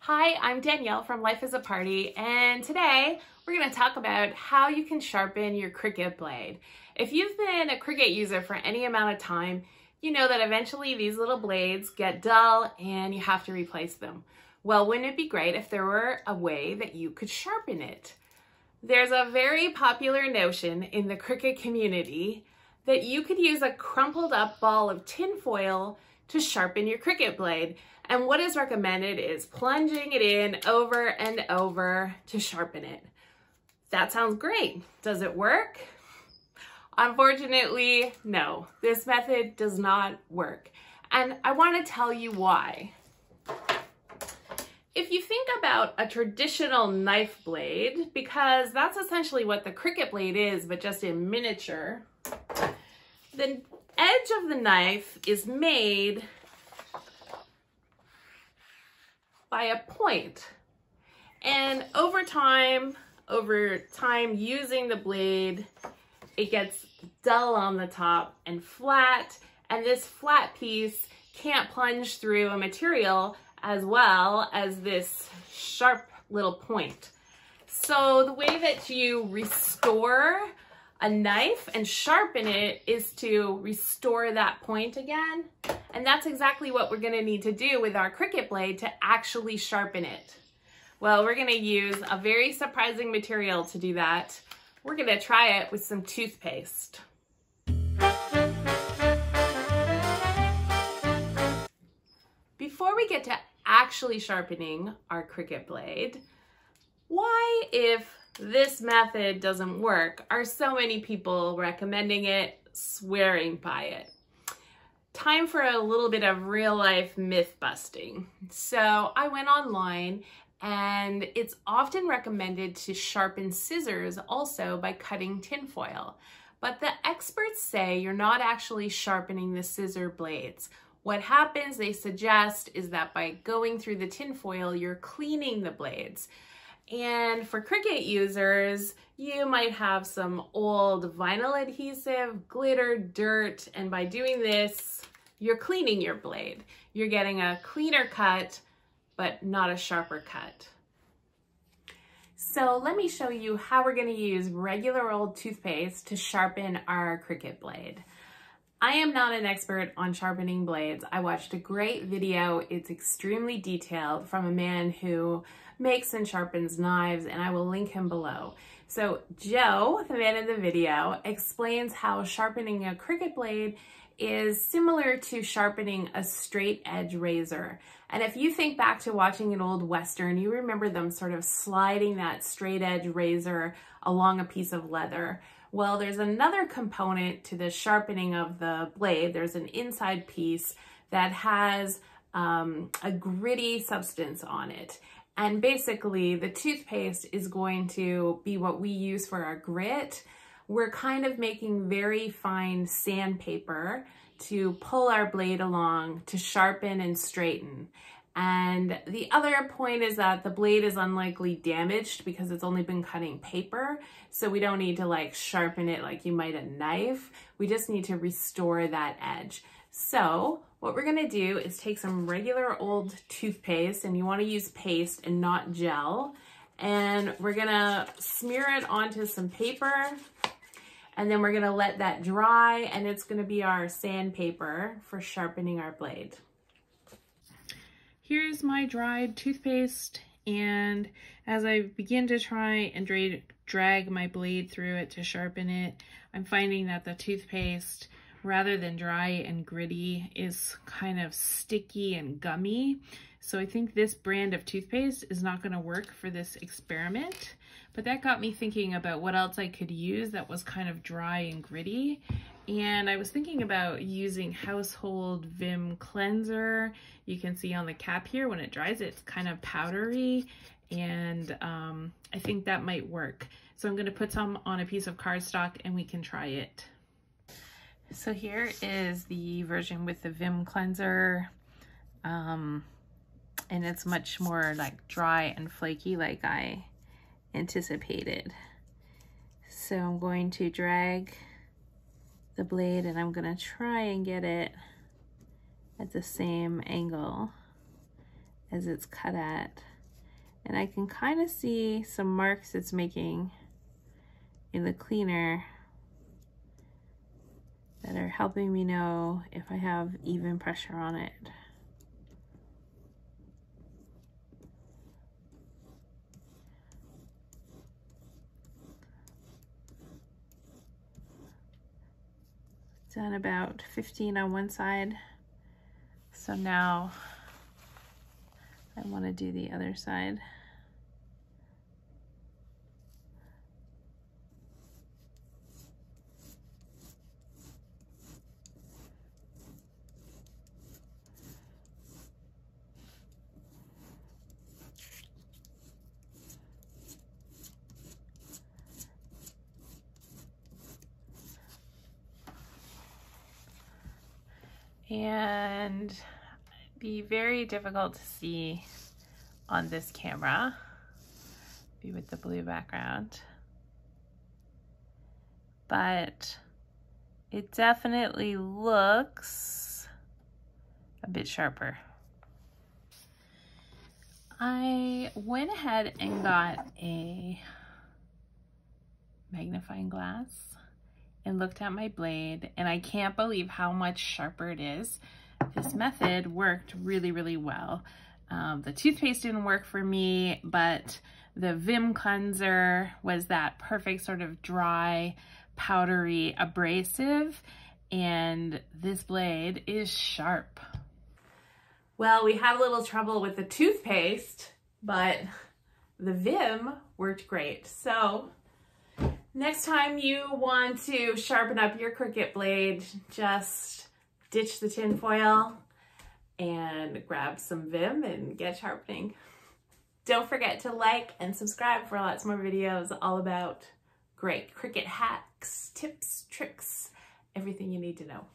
Hi, I'm Danielle from Life is a Party, and today we're going to talk about how you can sharpen your Cricut blade. If you've been a Cricut user for any amount of time, you know that eventually these little blades get dull and you have to replace them. Well, wouldn't it be great if there were a way that you could sharpen it? There's a very popular notion in the Cricut community that you could use a crumpled up ball of tin foil to sharpen your Cricut blade. And what is recommended is plunging it in over and over to sharpen it. That sounds great. Does it work? Unfortunately, no. This method does not work. And I want to tell you why. If you think about a traditional knife blade, because that's essentially what the Cricut blade is, but just in miniature, the edge of the knife is made by a point. And over time using the blade, it gets dull on the top and flat, and this flat piece can't plunge through a material as well as this sharp little point. So the way that you restore a knife and sharpen it is to restore that point again. And that's exactly what we're gonna need to do with our Cricut blade to actually sharpen it. Well, we're gonna use a very surprising material to do that. We're gonna try it with some toothpaste. Before we get to actually sharpening our Cricut blade, why, if this method doesn't work, are so many people recommending it, swearing by it? Time for a little bit of real life myth busting. So I went online, and it's often recommended to sharpen scissors also by cutting tinfoil. But the experts say you're not actually sharpening the scissor blades. What happens, they suggest, is that by going through the tinfoil, you're cleaning the blades. And for Cricut users, you might have some old vinyl adhesive, glitter, dirt, and by doing this, you're cleaning your blade. You're getting a cleaner cut, but not a sharper cut. So let me show you how we're gonna use regular old toothpaste to sharpen our Cricut blade. I am not an expert on sharpening blades. I watched a great video, it's extremely detailed, from a man who makes and sharpens knives, and I will link him below. So Joe, the man in the video, explains how sharpening a Cricut blade is similar to sharpening a straight edge razor. And if you think back to watching an old Western, you remember them sort of sliding that straight edge razor along a piece of leather. Well, there's another component to the sharpening of the blade. There's an inside piece that has a gritty substance on it. And basically the toothpaste is going to be what we use for our grit. We're kind of making very fine sandpaper to pull our blade along to sharpen and straighten. And the other point is that the blade is unlikely damaged because it's only been cutting paper. So we don't need to like sharpen it like you might a knife. We just need to restore that edge. So what we're gonna do is take some regular old toothpaste, and you wanna use paste and not gel. And we're gonna smear it onto some paper, and then we're gonna let that dry, and it's gonna be our sandpaper for sharpening our blade. Here's my dried toothpaste, and as I begin to try and drag my blade through it to sharpen it, I'm finding that the toothpaste, rather than dry and gritty, is kind of sticky and gummy. So I think this brand of toothpaste is not going to work for this experiment. But that got me thinking about what else I could use that was kind of dry and gritty. And I was thinking about using household Vim cleanser. You can see on the cap here, when it dries, it's kind of powdery. And I think that might work. So I'm going to put some on a piece of cardstock and we can try it. So here is the version with the Vim cleanser. And it's much more like dry and flaky like I anticipated. So I'm going to drag the blade and I'm going to try and get it at the same angle as it's cut at. And I can kind of see some marks it's making in the cleaner that are helping me know if I have even pressure on it. Done about 15 on one side. So now I want to do the other side. And it'd be very difficult to see on this camera, be with the blue background, but it definitely looks a bit sharper. I went ahead and got a magnifying glass and looked at my blade, and I can't believe how much sharper it is. This method worked really, really well. The toothpaste didn't work for me, but the Vim cleanser was that perfect sort of dry, powdery abrasive, and this blade is sharp. Well, we had a little trouble with the toothpaste, but the Vim worked great. So next time you want to sharpen up your Cricut blade, just ditch the tin foil and grab some Vim and get sharpening. Don't forget to like and subscribe for lots more videos all about great Cricut hacks, tips, tricks, everything you need to know.